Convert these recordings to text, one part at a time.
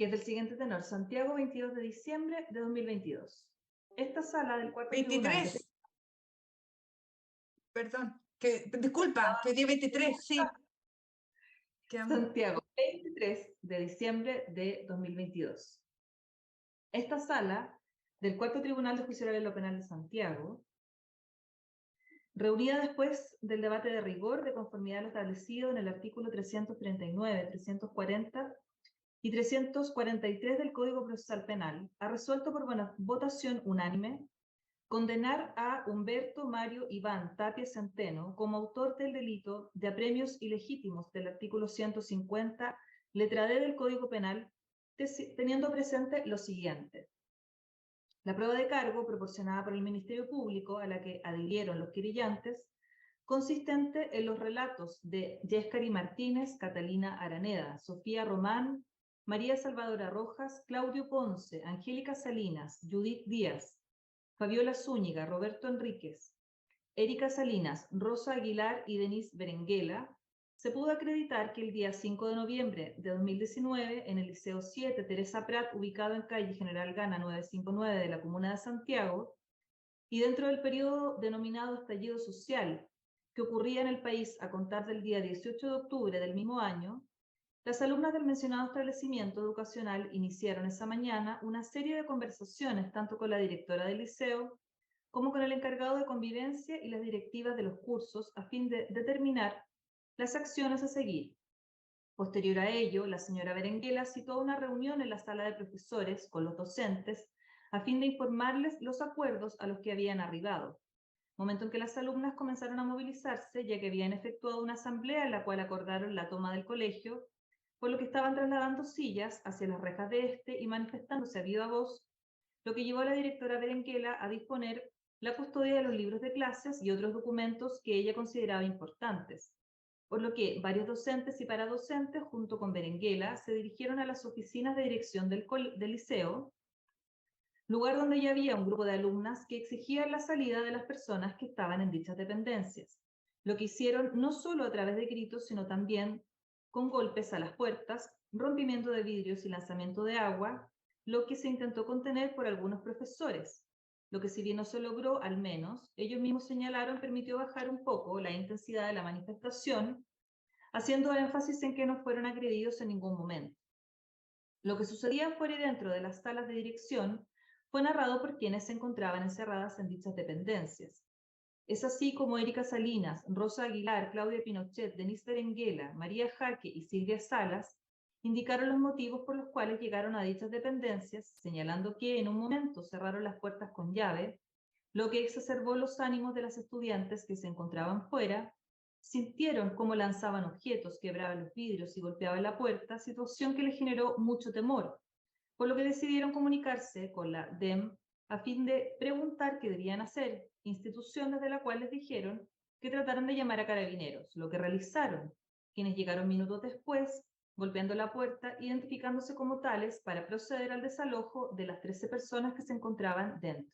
que es del siguiente tenor: Santiago, 22 de diciembre de 2022. Esta sala del cuarto 23. tribunal... Perdón, disculpa, que día 23, sí. Santiago, 23 de diciembre de 2022. Esta sala del cuarto tribunal de juicio oral en lo penal de Santiago, reunida después del debate de rigor de conformidad a lo establecido en el artículo 339, 340 y 343 del Código Procesal Penal, ha resuelto por votación unánime condenar a Humberto Mario Iván Tapia Centeno como autor del delito de apremios ilegítimos del artículo 150, letra D del Código Penal, teniendo presente lo siguiente. La prueba de cargo proporcionada por el Ministerio Público, a la que adhirieron los querellantes, consistente en los relatos de Yescari Martínez, Catalina Araneda, Sofía Román, María Salvadora Rojas, Claudio Ponce, Angélica Salinas, Judith Díaz, Fabiola Zúñiga, Roberto Enríquez, Erika Salinas, Rosa Aguilar y Denise Berenguela, se pudo acreditar que el día 5 de noviembre de 2019, en el Liceo 7 Teresa Prat, ubicado en calle General Gana 959 de la Comuna de Santiago, y dentro del periodo denominado estallido social, que ocurría en el país a contar del día 18 de octubre del mismo año, las alumnas del mencionado establecimiento educacional iniciaron esa mañana una serie de conversaciones tanto con la directora del liceo como con el encargado de convivencia y las directivas de los cursos a fin de determinar las acciones a seguir. Posterior a ello, la señora Berenguela citó una reunión en la sala de profesores con los docentes a fin de informarles los acuerdos a los que habían arribado, momento en que las alumnas comenzaron a movilizarse ya que habían efectuado una asamblea en la cual acordaron la toma del colegio, por lo que estaban trasladando sillas hacia las rejas de este y manifestándose a viva voz, lo que llevó a la directora Berenguela a disponer la custodia de los libros de clases y otros documentos que ella consideraba importantes, por lo que varios docentes y paradocentes, junto con Berenguela, se dirigieron a las oficinas de dirección del liceo, lugar donde ya había un grupo de alumnas que exigían la salida de las personas que estaban en dichas dependencias, lo que hicieron no solo a través de gritos, sino también con golpes a las puertas, rompimiento de vidrios y lanzamiento de agua, lo que se intentó contener por algunos profesores, lo que si bien no se logró, al menos, ellos mismos señalaron, permitió bajar un poco la intensidad de la manifestación, haciendo énfasis en que no fueron agredidos en ningún momento. Lo que sucedía fuera y dentro de las salas de dirección fue narrado por quienes se encontraban encerradas en dichas dependencias. Es así como Erika Salinas, Rosa Aguilar, Claudia Pinochet, Denise Berenguela, María Jaque y Silvia Salas indicaron los motivos por los cuales llegaron a dichas dependencias, señalando que en un momento cerraron las puertas con llave, lo que exacerbó los ánimos de las estudiantes que se encontraban fuera, sintieron cómo lanzaban objetos, quebraban los vidrios y golpeaban la puerta, situación que les generó mucho temor, por lo que decidieron comunicarse con la DEM a fin de preguntar qué debían hacer, institución desde la cual les dijeron que trataran de llamar a carabineros, lo que realizaron, quienes llegaron minutos después, golpeando la puerta, identificándose como tales para proceder al desalojo de las 13 personas que se encontraban dentro.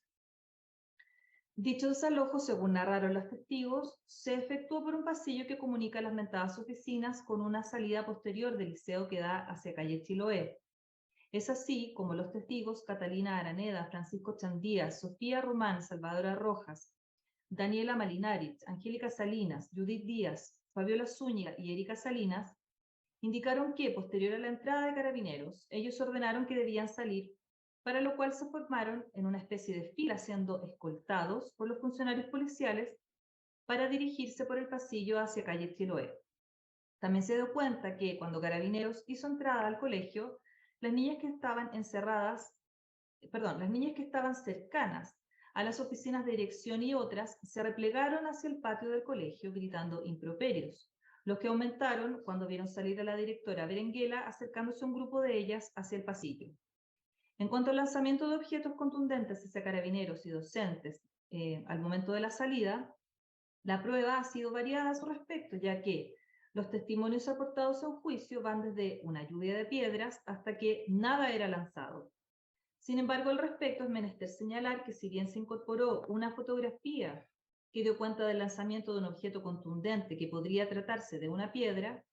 Dicho desalojo, según narraron los testigos, se efectuó por un pasillo que comunica las mentadas oficinas con una salida posterior del liceo que da hacia calle Chiloé. Es así como los testigos Catalina Araneda, Francisco Chandías, Sofía Román, Salvadora Rojas, Daniela Malinarich, Angélica Salinas, Judith Díaz, Fabiola Zúñiga y Erika Salinas indicaron que, posterior a la entrada de carabineros, ellos ordenaron que debían salir, para lo cual se formaron en una especie de fila siendo escoltados por los funcionarios policiales para dirigirse por el pasillo hacia calle Chiloé. También se dio cuenta que cuando Carabineros hizo entrada al colegio, las niñas que estaban cercanas a las oficinas de dirección y otras se replegaron hacia el patio del colegio gritando improperios, los que aumentaron cuando vieron salir a la directora Berenguela acercándose a un grupo de ellas hacia el pasillo. En cuanto al lanzamiento de objetos contundentes hacia carabineros y docentes al momento de la salida, la prueba ha sido variada a su respecto, ya que los testimonios aportados en juicio van desde una lluvia de piedras hasta que nada era lanzado. Sin embargo, al respecto es menester señalar que si bien se incorporó una fotografía que dio cuenta del lanzamiento de un objeto contundente que podría tratarse de una piedra,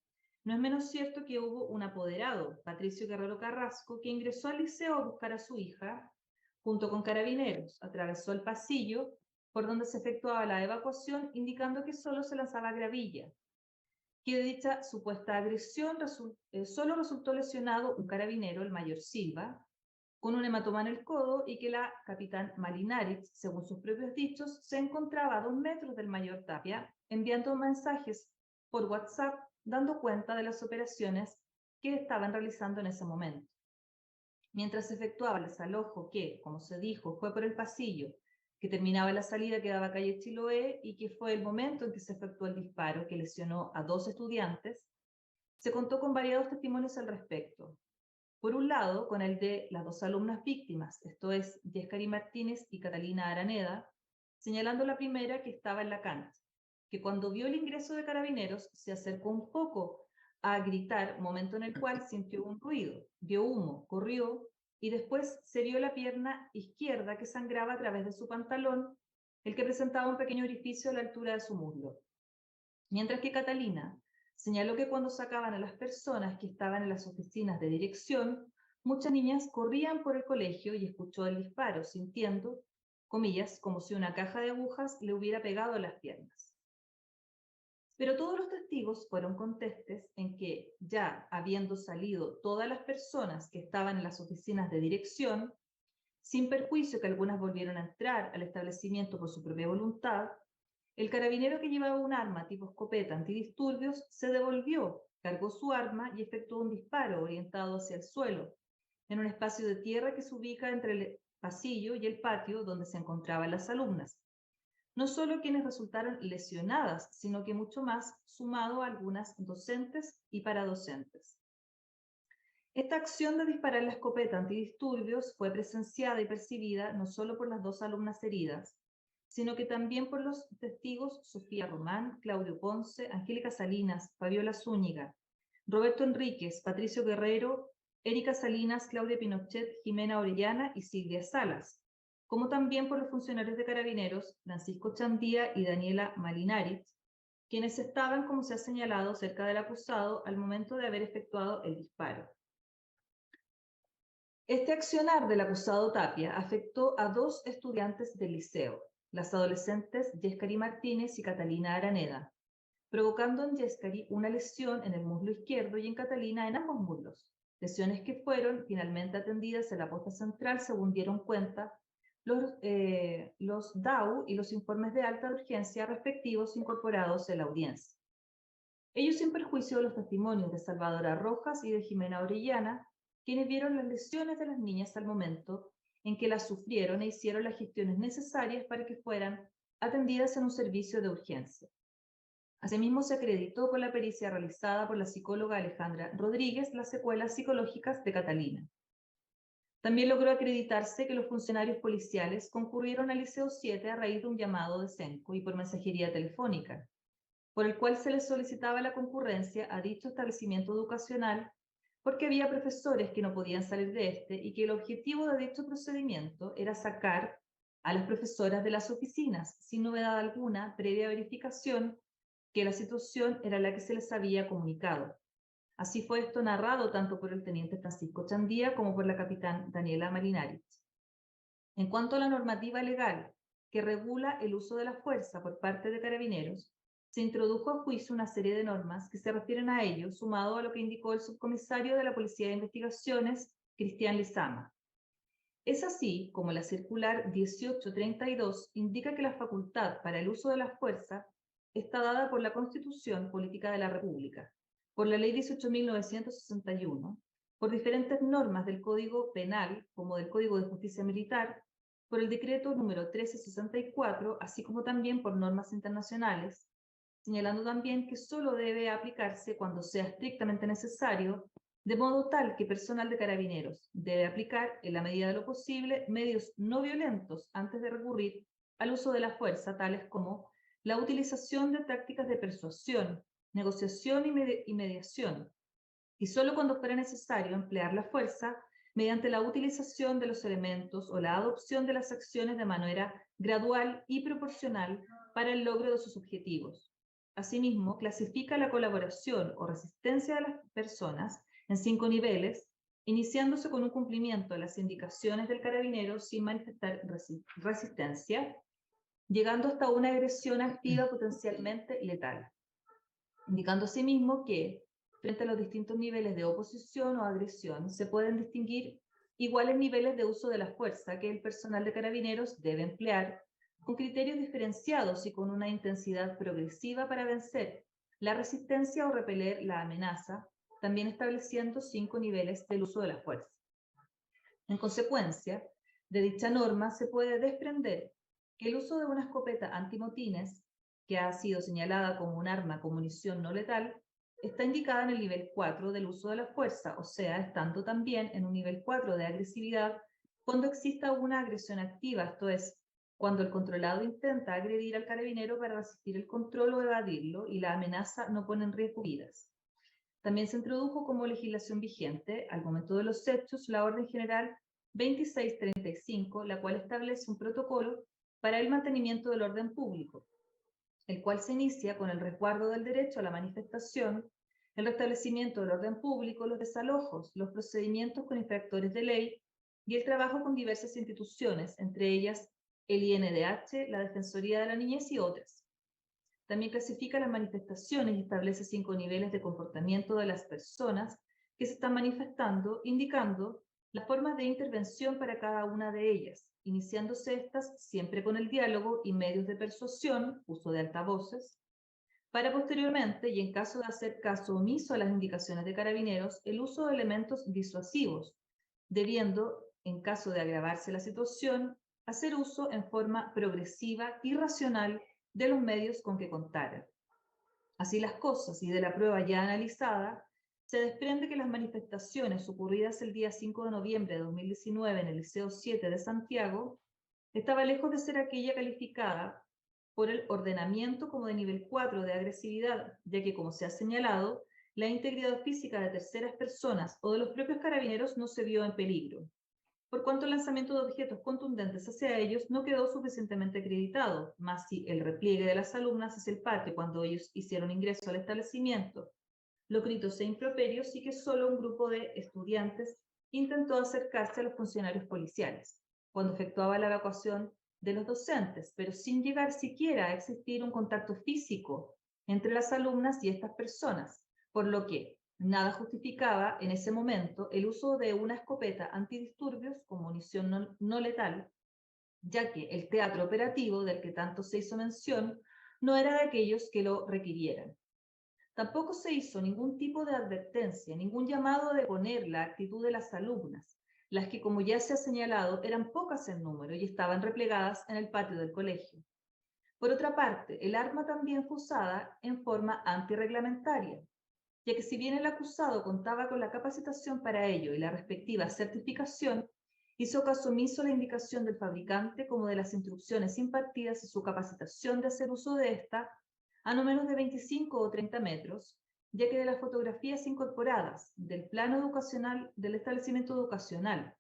No es menos cierto que hubo un apoderado, Patricio Guerrero Carrasco, que ingresó al liceo a buscar a su hija, junto con carabineros, atravesó el pasillo por donde se efectuaba la evacuación, indicando que solo se lanzaba gravilla, que de dicha supuesta agresión solo resultó lesionado un carabinero, el mayor Silva, con un hematoma en el codo, y que la capitán Malinaritz, según sus propios dichos, se encontraba a 2 metros del mayor Tapia, enviando mensajes por WhatsApp dando cuenta de las operaciones que estaban realizando en ese momento. Mientras se efectuaba el desalojo que, como se dijo, fue por el pasillo que terminaba la salida que daba calle Chiloé y que fue el momento en que se efectuó el disparo que lesionó a 2 estudiantes, se contó con variados testimonios al respecto. Por un lado, con el de las 2 alumnas víctimas, esto es, Yescari Martínez y Catalina Araneda, señalando la primera que estaba en la cancha, que cuando vio el ingreso de carabineros se acercó un poco a gritar, momento en el cual sintió un ruido, vio humo, corrió y después se vio la pierna izquierda que sangraba a través de su pantalón, el que presentaba un pequeño orificio a la altura de su muslo. Mientras que Catalina señaló que cuando sacaban a las personas que estaban en las oficinas de dirección, muchas niñas corrían por el colegio y escuchó el disparo, sintiendo, comillas, como si una caja de agujas le hubiera pegado a las piernas. Pero todos los testigos fueron contestes en que, ya habiendo salido todas las personas que estaban en las oficinas de dirección, sin perjuicio que algunas volvieron a entrar al establecimiento por su propia voluntad, el carabinero que llevaba un arma tipo escopeta antidisturbios se devolvió, cargó su arma y efectuó un disparo orientado hacia el suelo, en un espacio de tierra que se ubica entre el pasillo y el patio donde se encontraban las alumnas. No solo quienes resultaron lesionadas, sino que mucho más, sumado a algunas docentes y paradocentes. Esta acción de disparar la escopeta antidisturbios fue presenciada y percibida no solo por las 2 alumnas heridas, sino que también por los testigos Sofía Román, Claudio Ponce, Angélica Salinas, Fabiola Zúñiga, Roberto Enríquez, Patricio Guerrero, Erika Salinas, Claudia Pinochet, Jimena Orellana y Silvia Salas, como también por los funcionarios de Carabineros, Francisco Chandía y Daniela Malinaritz, quienes estaban, como se ha señalado, cerca del acusado al momento de haber efectuado el disparo. Este accionar del acusado Tapia afectó a 2 estudiantes del liceo, las adolescentes Yescari Martínez y Catalina Araneda, provocando en Yescari una lesión en el muslo izquierdo y en Catalina en ambos muslos, lesiones que fueron finalmente atendidas en la posta central según dieron cuenta los DAU y los informes de alta urgencia respectivos incorporados en la audiencia. Ello sin perjuicio de los testimonios de Salvadora Rojas y de Jimena Orellana, quienes vieron las lesiones de las niñas al momento en que las sufrieron e hicieron las gestiones necesarias para que fueran atendidas en un servicio de urgencia. Asimismo, se acreditó con la pericia realizada por la psicóloga Alejandra Rodríguez las secuelas psicológicas de Catalina. También logró acreditarse que los funcionarios policiales concurrieron al Liceo 7 a raíz de un llamado de Senco y por mensajería telefónica, por el cual se les solicitaba la concurrencia a dicho establecimiento educacional porque había profesores que no podían salir de este y que el objetivo de dicho procedimiento era sacar a las profesoras de las oficinas, sin novedad alguna, previa verificación que la situación era la que se les había comunicado. Así fue esto narrado tanto por el teniente Francisco Chandía como por la capitán Daniela Malinaritz. En cuanto a la normativa legal que regula el uso de la fuerza por parte de Carabineros, se introdujo a juicio una serie de normas que se refieren a ello, sumado a lo que indicó el subcomisario de la Policía de Investigaciones, Cristian Lizama. Es así como la circular 1832 indica que la facultad para el uso de la fuerza está dada por la Constitución Política de la República, por la Ley 18.961, por diferentes normas del Código Penal, como del Código de Justicia Militar, por el decreto número 1364, así como también por normas internacionales, señalando también que solo debe aplicarse cuando sea estrictamente necesario, de modo tal que personal de Carabineros debe aplicar, en la medida de lo posible, medios no violentos antes de recurrir al uso de la fuerza, tales como la utilización de tácticas de persuasión, negociación y mediación, y solo cuando fuera necesario emplear la fuerza mediante la utilización de los elementos o la adopción de las acciones de manera gradual y proporcional para el logro de sus objetivos, Asimismo, clasifica la colaboración o resistencia de las personas en 5 niveles, iniciándose con un cumplimiento de las indicaciones del carabinero sin manifestar resistencia, llegando hasta una agresión activa potencialmente letal, indicando asimismo que, frente a los distintos niveles de oposición o agresión, se pueden distinguir iguales niveles de uso de la fuerza que el personal de carabineros debe emplear, con criterios diferenciados y con una intensidad progresiva para vencer la resistencia o repeler la amenaza, también estableciendo 5 niveles del uso de la fuerza. En consecuencia, de dicha norma se puede desprender que el uso de una escopeta antimotines, que ha sido señalada como un arma con munición no letal, está indicada en el nivel 4 del uso de la fuerza, o sea, estando también en un nivel 4 de agresividad cuando exista una agresión activa, esto es, cuando el controlado intenta agredir al carabinero para resistir el control o evadirlo y la amenaza no pone en riesgo vidas. También se introdujo como legislación vigente, al momento de los hechos, la Orden General 2635, la cual establece un protocolo para el mantenimiento del orden público, el cual se inicia con el resguardo del derecho a la manifestación, el restablecimiento del orden público, los desalojos, los procedimientos con infractores de ley y el trabajo con diversas instituciones, entre ellas el INDH, la Defensoría de la Niñez y otras. También clasifica las manifestaciones y establece 5 niveles de comportamiento de las personas que se están manifestando, indicando las formas de intervención para cada una de ellas, iniciándose estas siempre con el diálogo y medios de persuasión, uso de altavoces, para posteriormente, y en caso de hacer caso omiso a las indicaciones de carabineros, el uso de elementos disuasivos, debiendo, en caso de agravarse la situación, hacer uso en forma progresiva y racional de los medios con que contaran. Así las cosas, y de la prueba ya analizada, se desprende que las manifestaciones ocurridas el día 5 de noviembre de 2019 en el Liceo 7 de Santiago estaba lejos de ser aquella calificada por el ordenamiento como de nivel 4 de agresividad, ya que, como se ha señalado, la integridad física de terceras personas o de los propios carabineros no se vio en peligro, por cuanto el lanzamiento de objetos contundentes hacia ellos no quedó suficientemente acreditado, más si el repliegue de las alumnas hacia el patio cuando ellos hicieron ingreso al establecimiento, los gritos e improperios, y que solo un grupo de estudiantes intentó acercarse a los funcionarios policiales, cuando efectuaba la evacuación de los docentes, pero sin llegar siquiera a existir un contacto físico entre las alumnas y estas personas, por lo que nada justificaba en ese momento el uso de una escopeta antidisturbios con munición no letal, ya que el teatro operativo del que tanto se hizo mención no era de aquellos que lo requirieran. Tampoco se hizo ningún tipo de advertencia, ningún llamado a deponer la actitud de las alumnas, las que, como ya se ha señalado, eran pocas en número y estaban replegadas en el patio del colegio. Por otra parte, el arma también fue usada en forma antirreglamentaria, ya que si bien el acusado contaba con la capacitación para ello y la respectiva certificación, hizo caso omiso a la indicación del fabricante como de las instrucciones impartidas y su capacitación de hacer uso de esta a no menos de 25 o 30 metros, ya que de las fotografías incorporadas, del plano educacional del establecimiento educacional,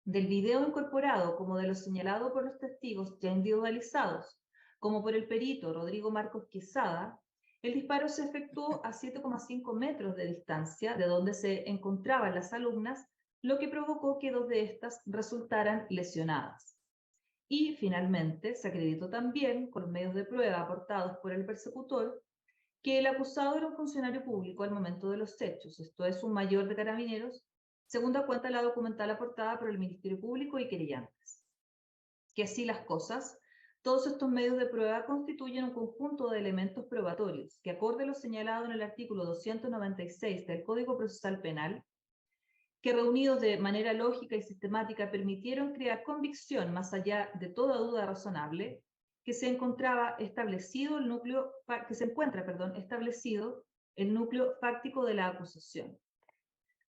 del video incorporado como de lo señalado por los testigos ya individualizados, como por el perito Rodrigo Marcos Quesada, el disparo se efectuó a 7,5 metros de distancia de donde se encontraban las alumnas, lo que provocó que 2 de estas resultaran lesionadas. Y, finalmente, se acreditó también, con los medios de prueba aportados por el persecutor, que el acusado era un funcionario público al momento de los hechos, esto es, un mayor de carabineros, según da cuenta la documental aportada por el Ministerio Público y querellantes. Que así las cosas, todos estos medios de prueba constituyen un conjunto de elementos probatorios que, acorde a lo señalado en el artículo 296 del Código Procesal Penal, que reunidos de manera lógica y sistemática permitieron crear convicción más allá de toda duda razonable, que se encontraba establecido el núcleo, que se encuentra, perdón, establecido el núcleo fáctico de la acusación.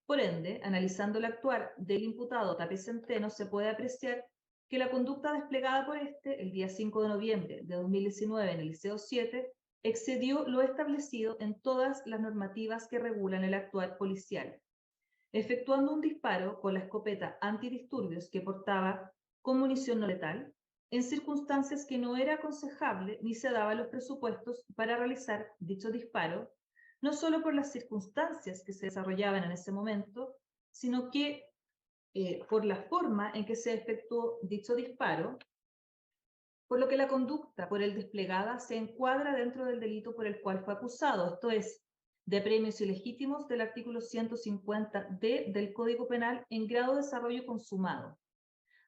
Por ende, analizando el actuar del imputado Tapia Centeno, se puede apreciar que la conducta desplegada por este el día 5 de noviembre de 2019 en el Liceo 7 excedió lo establecido en todas las normativas que regulan el actuar policial, efectuando un disparo con la escopeta antidisturbios que portaba con munición no letal, en circunstancias que no era aconsejable ni se daban los presupuestos para realizar dicho disparo, no solo por las circunstancias que se desarrollaban en ese momento, sino que por la forma en que se efectuó dicho disparo, por lo que la conducta por él desplegada se encuadra dentro del delito por el cual fue acusado, esto es, de premios ilegítimos del artículo 150d del Código Penal en grado de desarrollo consumado,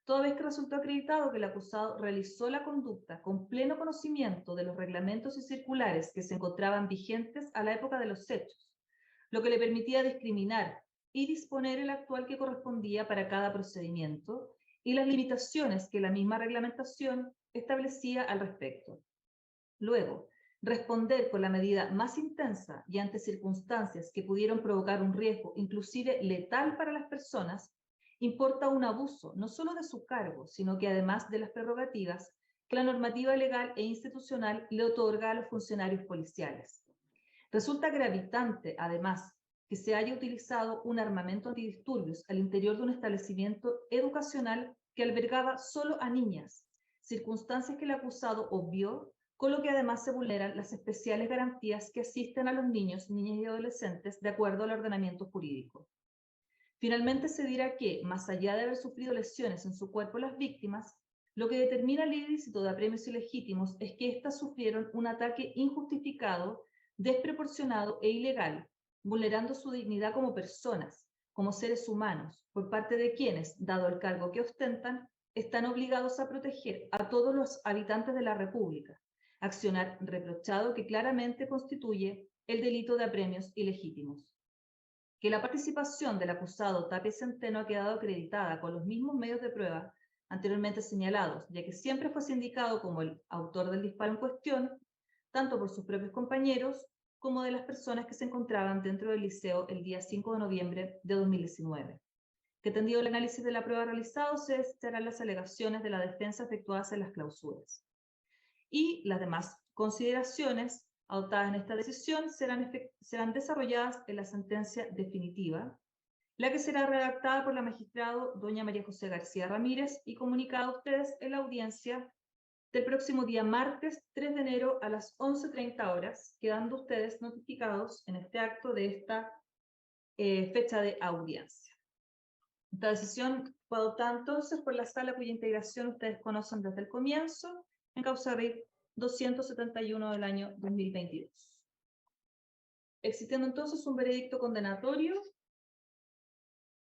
toda vez que resultó acreditado que el acusado realizó la conducta con pleno conocimiento de los reglamentos y circulares que se encontraban vigentes a la época de los hechos, lo que le permitía discriminar y disponer el actual que correspondía para cada procedimiento y las limitaciones que la misma reglamentación establecía al respecto. Luego, responder con la medida más intensa y ante circunstancias que pudieron provocar un riesgo, inclusive letal para las personas, importa un abuso no solo de su cargo, sino que además de las prerrogativas que la normativa legal e institucional le otorga a los funcionarios policiales. Resulta gravitante, además, que se haya utilizado un armamento antidisturbios al interior de un establecimiento educacional que albergaba solo a niñas, circunstancias que el acusado obvió, con lo que además se vulneran las especiales garantías que asisten a los niños, niñas y adolescentes de acuerdo al ordenamiento jurídico. Finalmente se dirá que, más allá de haber sufrido lesiones en su cuerpo las víctimas, lo que determina el ilícito de apremios ilegítimos es que éstas sufrieron un ataque injustificado, desproporcionado e ilegal, vulnerando su dignidad como personas, como seres humanos, por parte de quienes, dado el cargo que ostentan, están obligados a proteger a todos los habitantes de la República, accionar reprochado que claramente constituye el delito de apremios ilegítimos. Que la participación del acusado Tapia Centeno ha quedado acreditada con los mismos medios de prueba anteriormente señalados, ya que siempre fue sindicado como el autor del disparo en cuestión, tanto por sus propios compañeros como de las personas que se encontraban dentro del liceo el día 5 de noviembre de 2019. Que tendido el análisis de la prueba realizado, se desecharán las alegaciones de la defensa efectuadas en las clausuras. Y las demás consideraciones adoptadas en esta decisión serán desarrolladas en la sentencia definitiva, la que será redactada por la magistrado doña María José García Ramírez y comunicada a ustedes en la audiencia del próximo día martes 3 de enero a las 11:30 horas, quedando ustedes notificados en este acto de esta fecha de audiencia. Esta decisión fue adoptada entonces por la sala cuya integración ustedes conocen desde el comienzo, en causa RIF 271 del año 2022. Existiendo entonces un veredicto condenatorio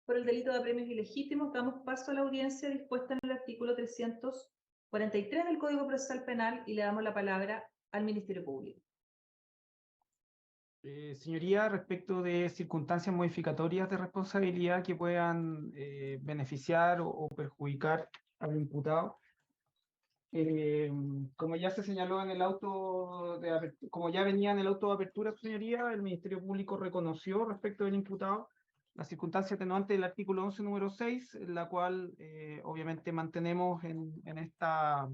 por el delito de apremios ilegítimos, damos paso a la audiencia dispuesta en el artículo 343 del Código Procesal Penal y le damos la palabra al Ministerio Público. Señoría, respecto de circunstancias modificatorias de responsabilidad que puedan beneficiar o perjudicar al imputado, como ya se señaló en el auto de apertura, como ya venía en el auto de apertura, señoría, el Ministerio Público reconoció respecto del imputado la circunstancia atenuante del artículo 11, número 6, la cual obviamente mantenemos en esta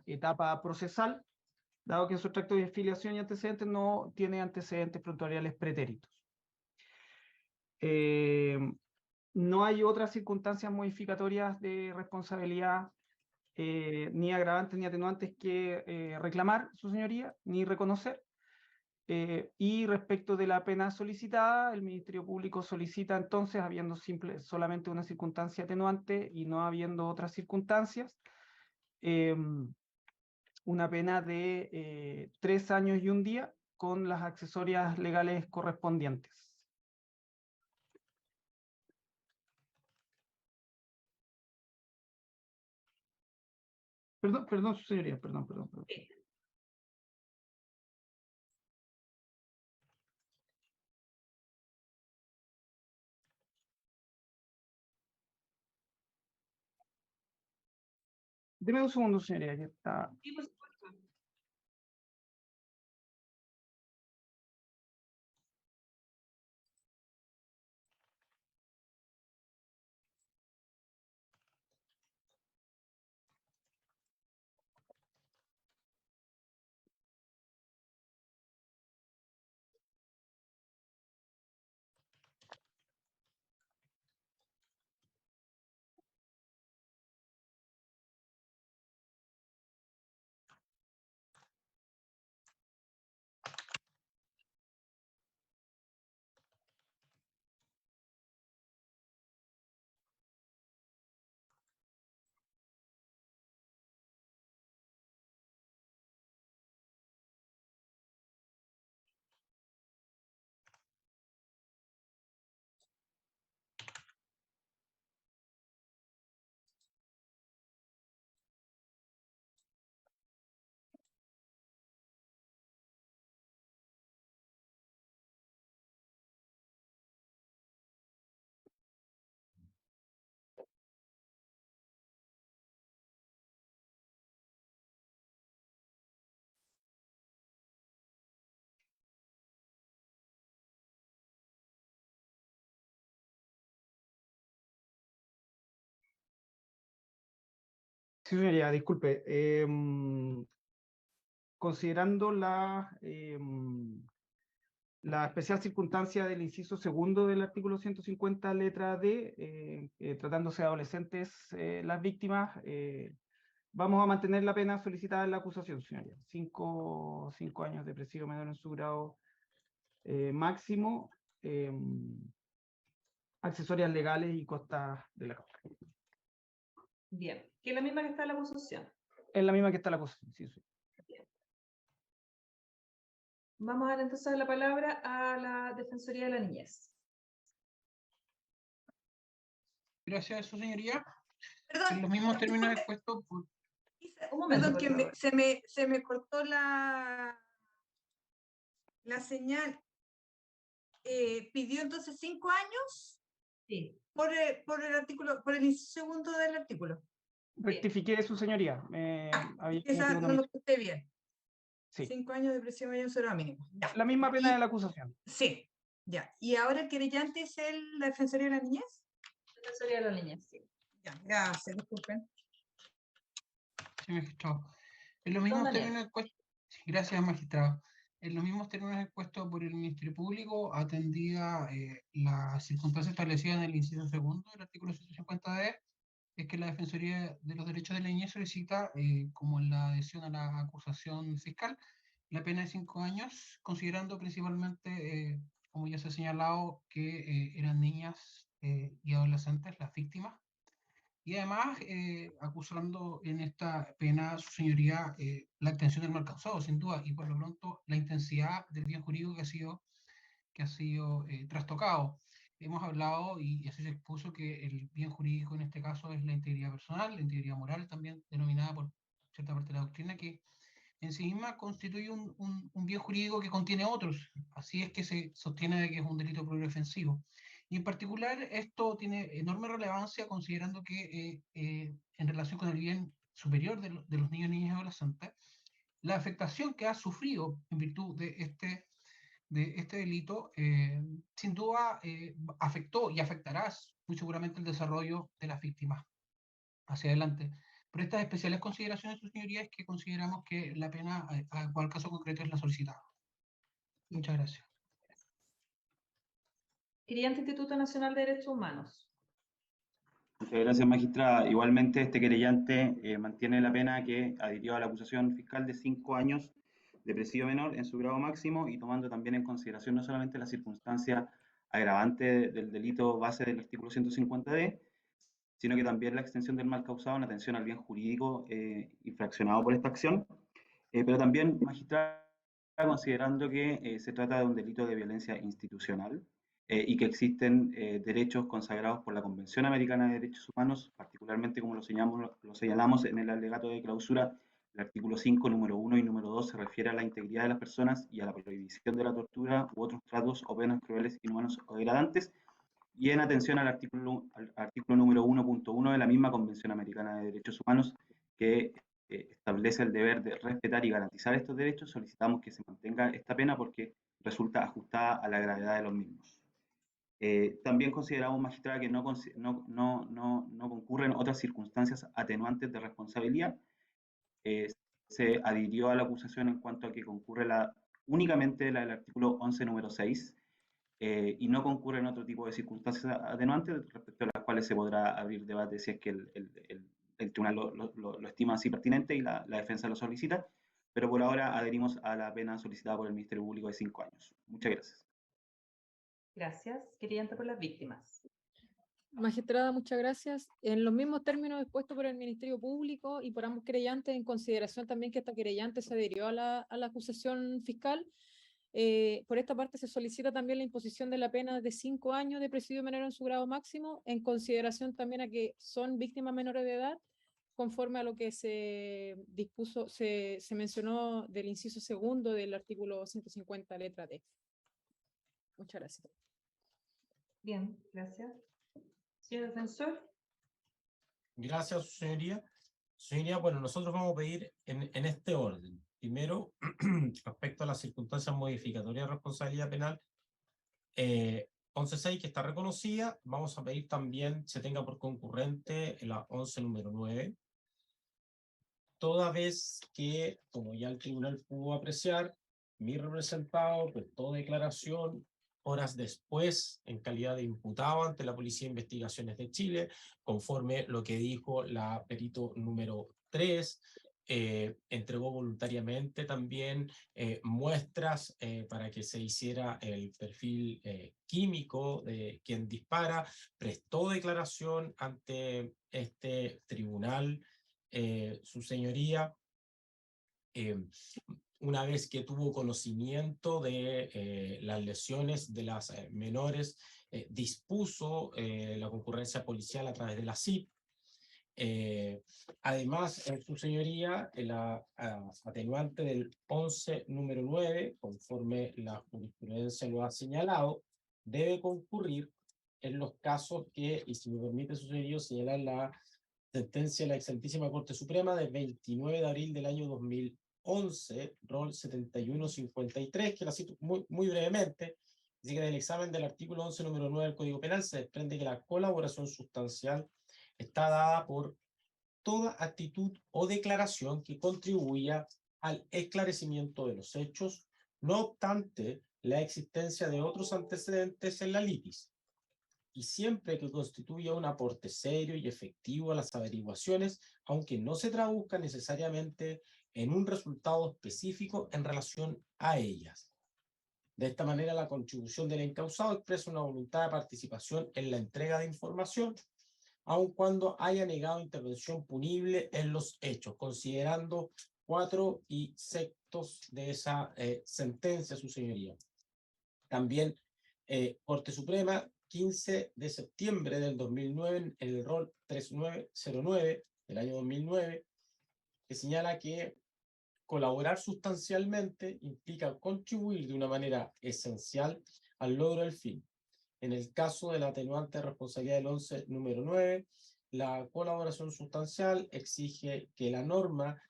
etapa procesal, dado que en su extracto de filiación y antecedentes no tiene antecedentes prontuariales pretéritos. No hay otras circunstancias modificatorias de responsabilidad, ni agravantes ni atenuantes que reclamar, su señoría, ni reconocer. Y respecto de la pena solicitada, el Ministerio Público solicita entonces, habiendo solamente una circunstancia atenuante y no habiendo otras circunstancias, una pena de 3 años y 1 día con las accesorias legales correspondientes. Perdón, su señoría, perdón. Deme un segundo, señoría, ya está. Sí, por supuesto. Sí, señoría, disculpe. Considerando la especial circunstancia del inciso segundo del artículo 150, letra D, tratándose de adolescentes las víctimas, vamos a mantener la pena solicitada en la acusación, señoría. 5 años de presidio menor en su grado máximo, accesorias legales y costas de la causa. Bien, que es la misma que está en la acusación. Es la misma que está la acusación, sí, sí. Vamos a dar entonces la palabra a la Defensoría de la Niñez. Gracias, su señoría. En Perdón, los mismos términos disculpe, expuestos por... Un momento, perdón, por que favor. se me cortó la señal. ¿Pidió entonces 5 años Sí, por el artículo, por el inciso segundo del artículo? Rectifiqué, su señoría. Había Esa cometido una no lo omisión. escuché bien. Sí, 5 años de prisión mayor será mínimo. Ya. la misma pena Y- de la acusación. Sí, ya. ¿Y ahora el querellante es la Defensoría de la Niñez? Defensoría de la Niñez, sí. Ya, gracias, disculpen. Sí, magistrado. En los mismos Daniel. términos expuestos... Sí, gracias, magistrado. En los mismos términos expuestos por el Ministerio Público, atendida las circunstancias establecidas en el inciso segundo del artículo 150D, es que la Defensoría de los Derechos de la Niñez solicita, como en la adhesión a la acusación fiscal, la pena de 5 años, considerando principalmente, como ya se ha señalado, que eran niñas y adolescentes las víctimas, y además acusando en esta pena, su señoría, la extensión del mal causado, sin duda, y por lo pronto la intensidad del bien jurídico que ha sido trastocado. Hemos hablado, y así se expuso, que el bien jurídico en este caso es la integridad personal, la integridad moral, también denominada por cierta parte de la doctrina, que en sí misma constituye un bien jurídico que contiene otros. Así es que se sostiene de que es un delito pluriofensivo. Y en particular esto tiene enorme relevancia considerando que en relación con el bien superior de los niños, niñas y adolescentes, la afectación que ha sufrido en virtud de este delito, sin duda afectó y afectará muy seguramente el desarrollo de las víctimas hacia adelante. Por estas especiales consideraciones, su señoría, es que consideramos que la pena al caso concreto es la solicitada. Muchas gracias. Querellante Instituto Nacional de Derechos Humanos. Muchas gracias, magistrada. Igualmente, este querellante mantiene la pena que adhirió a la acusación fiscal de 5 años de presidio menor en su grado máximo y tomando también en consideración no solamente la circunstancia agravante del delito base del artículo 150D, sino que también la extensión del mal causado en atención al bien jurídico infraccionado por esta acción, pero también, magistrada, considerando que se trata de un delito de violencia institucional, y que existen derechos consagrados por la Convención Americana de Derechos Humanos, particularmente como lo señalamos en el alegato de clausura, el artículo 5, número 1 y número 2 se refiere a la integridad de las personas y a la prohibición de la tortura u otros tratos o penas crueles, inhumanos o degradantes, y en atención al artículo número 1.1 de la misma Convención Americana de Derechos Humanos, que establece el deber de respetar y garantizar estos derechos, solicitamos que se mantenga esta pena porque resulta ajustada a la gravedad de los mismos. También consideramos, magistrada, que no concurren otras circunstancias atenuantes de responsabilidad. Se adhirió a la acusación en cuanto a que concurre únicamente la del artículo 11, número 6, y no concurren otro tipo de circunstancias atenuantes respecto a las cuales se podrá abrir debate si es que el tribunal lo estima así pertinente y la defensa lo solicita, pero por ahora adherimos a la pena solicitada por el Ministerio Público de 5 años. Muchas gracias. Gracias. Querellante por las víctimas. Magistrada, muchas gracias. En los mismos términos expuestos por el Ministerio Público y por ambos querellantes, en consideración también que esta querellante se adhirió a la acusación fiscal, por esta parte se solicita también la imposición de la pena de 5 años de presidio menor en su grado máximo, en consideración también a que son víctimas menores de edad, conforme a lo que se dispuso, se mencionó del inciso segundo del artículo 150, letra D. Muchas gracias. Bien, gracias. Señor defensor. Gracias, su señoría. Señoría, bueno, nosotros vamos a pedir en este orden. Primero, respecto a las circunstancias modificatorias de responsabilidad penal, 11.6, que está reconocida, vamos a pedir también se tenga por concurrente la 11 número 9. toda vez que, como ya el tribunal pudo apreciar, mi representado prestó declaración horas después en calidad de imputado ante la Policía de Investigaciones de Chile, conforme lo que dijo la perito número 3, entregó voluntariamente también muestras para que se hiciera el perfil químico de quien dispara, prestó declaración ante este tribunal, su señoría, una vez que tuvo conocimiento de las lesiones de las menores, dispuso la concurrencia policial a través de la CIP. Además, su señoría, la atenuante del 11 número 9, conforme la jurisprudencia lo ha señalado, debe concurrir en los casos que, y si me permite su señoría, señalar la sentencia de la Excelentísima Corte Suprema del 29 de abril del año 2011, rol 7153, que la cito muy brevemente. Dice que del examen del artículo 11 número 9 del Código Penal se desprende que la colaboración sustancial está dada por toda actitud o declaración que contribuya al esclarecimiento de los hechos, no obstante la existencia de otros antecedentes en la litis, y siempre que constituya un aporte serio y efectivo a las averiguaciones, aunque no se traduzca necesariamente en un resultado específico en relación a ellas. De esta manera, la contribución del encausado expresa una voluntad de participación en la entrega de información, aun cuando haya negado intervención punible en los hechos, considerando 4 y sextos de esa sentencia, su señoría. También, Corte Suprema, 15 de septiembre del 2009, en el rol 3909 del año 2009, que señala que colaborar sustancialmente implica contribuir de una manera esencial al logro del fin. En el caso de la atenuante de responsabilidad del 11 número 9, la colaboración sustancial exige que la norma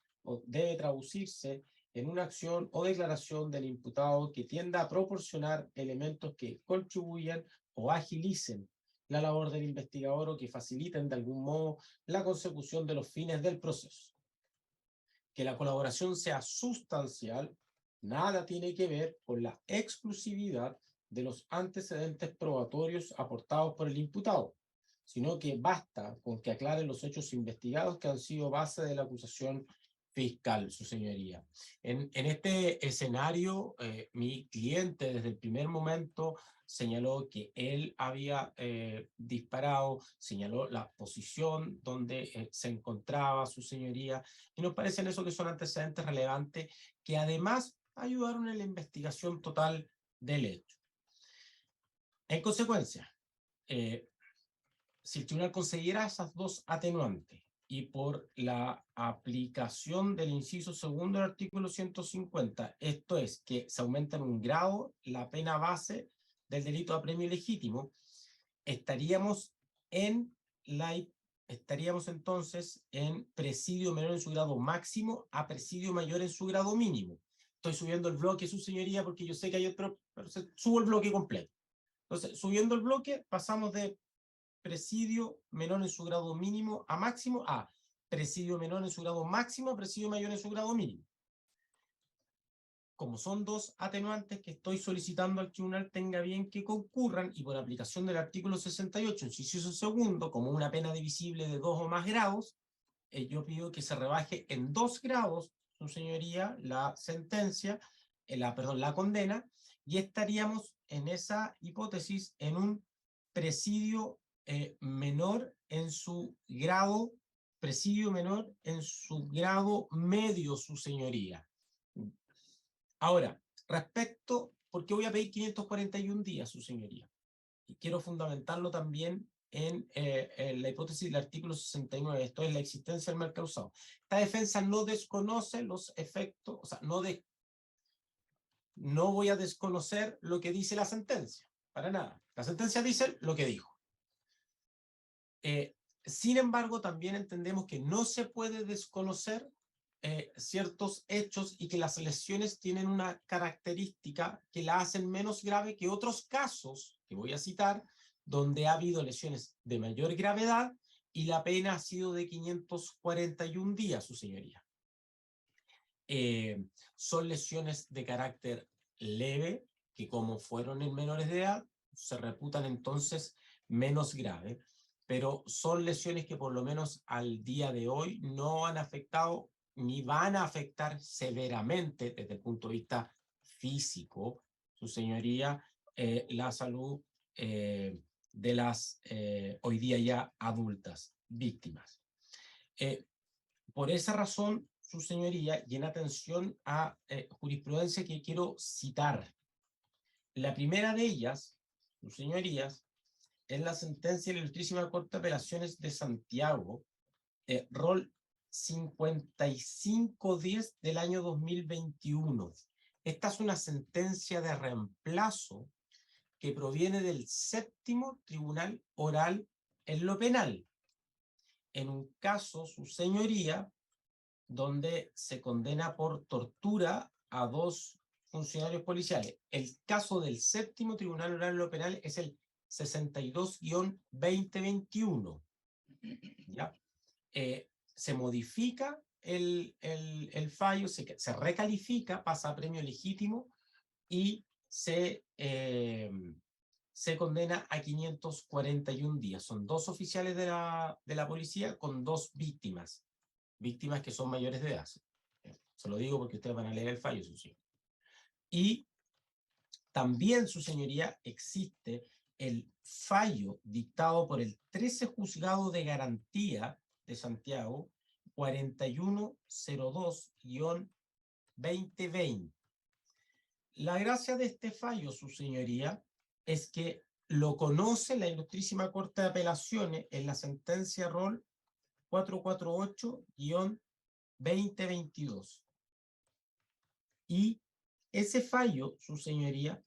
debe traducirse en una acción o declaración del imputado que tienda a proporcionar elementos que contribuyan o agilicen la labor del investigador o que faciliten de algún modo la consecución de los fines del proceso. Que la colaboración sea sustancial nada tiene que ver con la exclusividad de los antecedentes probatorios aportados por el imputado, sino que basta con que aclaren los hechos investigados que han sido base de la acusación fiscal, su señoría. En este escenario, mi cliente desde el primer momento señaló que él había disparado, señaló la posición donde se encontraba su señoría, y nos parecen eso que son antecedentes relevantes que además ayudaron en la investigación total del hecho. En consecuencia, si el tribunal consiguiera esas dos atenuantes y por la aplicación del inciso segundo del artículo 150, esto es, que se aumenta en un grado la pena base del delito de apremio ilegítimo, estaríamos entonces en presidio menor en su grado máximo a presidio mayor en su grado mínimo. Estoy subiendo el bloque, su señoría, porque yo sé que hay otro, pero subo el bloque completo. Entonces, subiendo el bloque, pasamos de presidio menor en su grado mínimo a máximo a presidio menor en su grado máximo a presidio mayor en su grado mínimo. Como son dos atenuantes que estoy solicitando al tribunal tenga bien que concurran, y por aplicación del artículo 68, inciso segundo, como una pena divisible de 2 o más grados, yo pido que se rebaje en 2 grados, su señoría, la sentencia, la condena, y estaríamos en esa hipótesis en un presidio menor en su grado, presidio menor en su grado medio, su señoría. Ahora, respecto, ¿por qué voy a pedir 541 días, su señoría? Y quiero fundamentarlo también en la hipótesis del artículo 69, esto es la existencia del mal causado. Esta defensa no desconoce los efectos, o sea, no voy a desconocer lo que dice la sentencia, para nada. La sentencia dice lo que dijo. Sin embargo, también entendemos que no se puede desconocer ciertos hechos y que las lesiones tienen una característica que la hacen menos grave que otros casos, que voy a citar, donde ha habido lesiones de mayor gravedad y la pena ha sido de 541 días, su señoría. Son lesiones de carácter leve, que como fueron en menores de edad, se reputan entonces menos graves, pero son lesiones que por lo menos al día de hoy no han afectado ni van a afectar severamente desde el punto de vista físico, su señoría, la salud de las hoy día ya adultas víctimas. Por esa razón, su señoría, y en atención a jurisprudencia que quiero citar. La primera de ellas, sus señorías, es la sentencia de la Ilustrísima Corte de Apelaciones de Santiago, rol 5510 del año 2021. Esta es una sentencia de reemplazo que proviene del 7º Tribunal Oral en lo Penal, en un caso, su señoría, donde se condena por tortura a 2 funcionarios policiales. El caso del 7º Tribunal Oral en lo Penal es el 62-2021. ¿Ya? Se modifica el fallo, se recalifica, pasa a premio legítimo y se condena a 541 días. Son 2 oficiales de la policía con 2 víctimas que son mayores de edad. Se lo digo porque ustedes van a leer el fallo, su señor. Y también, su señoría, existe el fallo dictado por el 13 Juzgado de Garantía de Santiago, 4102-2020. La gracia de este fallo, su señoría, es que lo conoce la Ilustrísima Corte de Apelaciones en la sentencia rol 448-2022. Y ese fallo, su señoría,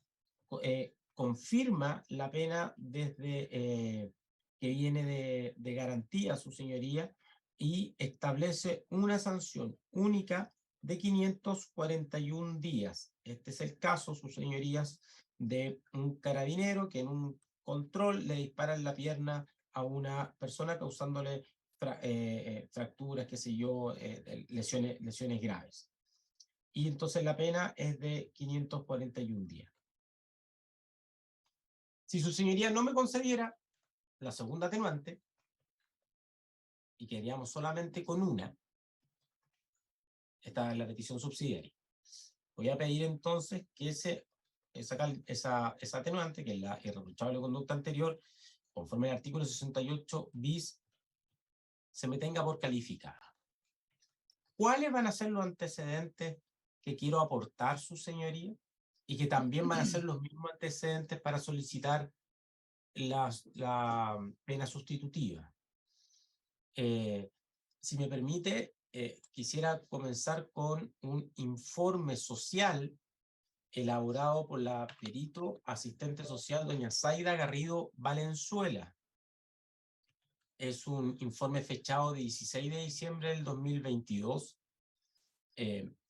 confirma la pena desde que viene de garantía, su señoría, y establece una sanción única de 541 días. Este es el caso, sus señorías, de un carabinero que en un control le dispara en la pierna a una persona causándole fracturas, qué sé yo, lesiones graves. Y entonces la pena es de 541 días. Si su señoría no me concediera la segunda atenuante, y quedaríamos solamente con una, esta es la petición subsidiaria, voy a pedir entonces que esa atenuante, que es la irreprochable conducta anterior, conforme al artículo 68 bis, se me tenga por calificada. ¿Cuáles van a ser los antecedentes que quiero aportar, su señoría? Y que también van a ser los mismos antecedentes para solicitar la pena sustitutiva. Si me permite, quisiera comenzar con un informe social elaborado por la perito asistente social doña Zaida Garrido Valenzuela. Es un informe fechado de 16 de diciembre del 2022.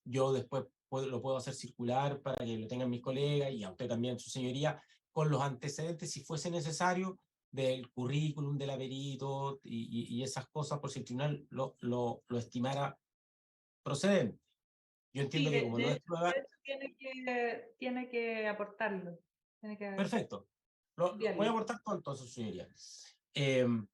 Yo después lo puedo hacer circular para que lo tengan mis colegas y a usted también, su señoría, con los antecedentes, si fuese necesario, del currículum de la perito y esas cosas, por si el tribunal lo estimara procedente. Yo entiendo que como no es prueba... Tiene que aportarlo. Perfecto. Lo voy a aportar todo entonces, señoría. En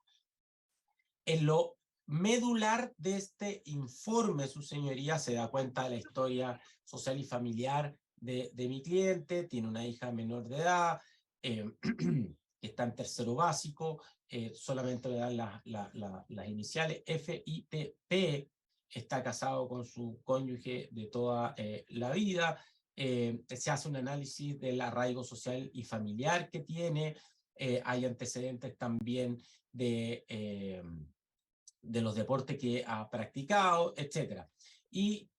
lo medular de este informe, su señoría se da cuenta de la historia social y familiar de mi cliente. Tiene una hija menor de edad, que está en tercero básico, solamente le dan las iniciales FIPP, está casado con su cónyuge de toda la vida. Se hace un análisis del arraigo social y familiar que tiene. Hay antecedentes también de los deportes que ha practicado, etc. Y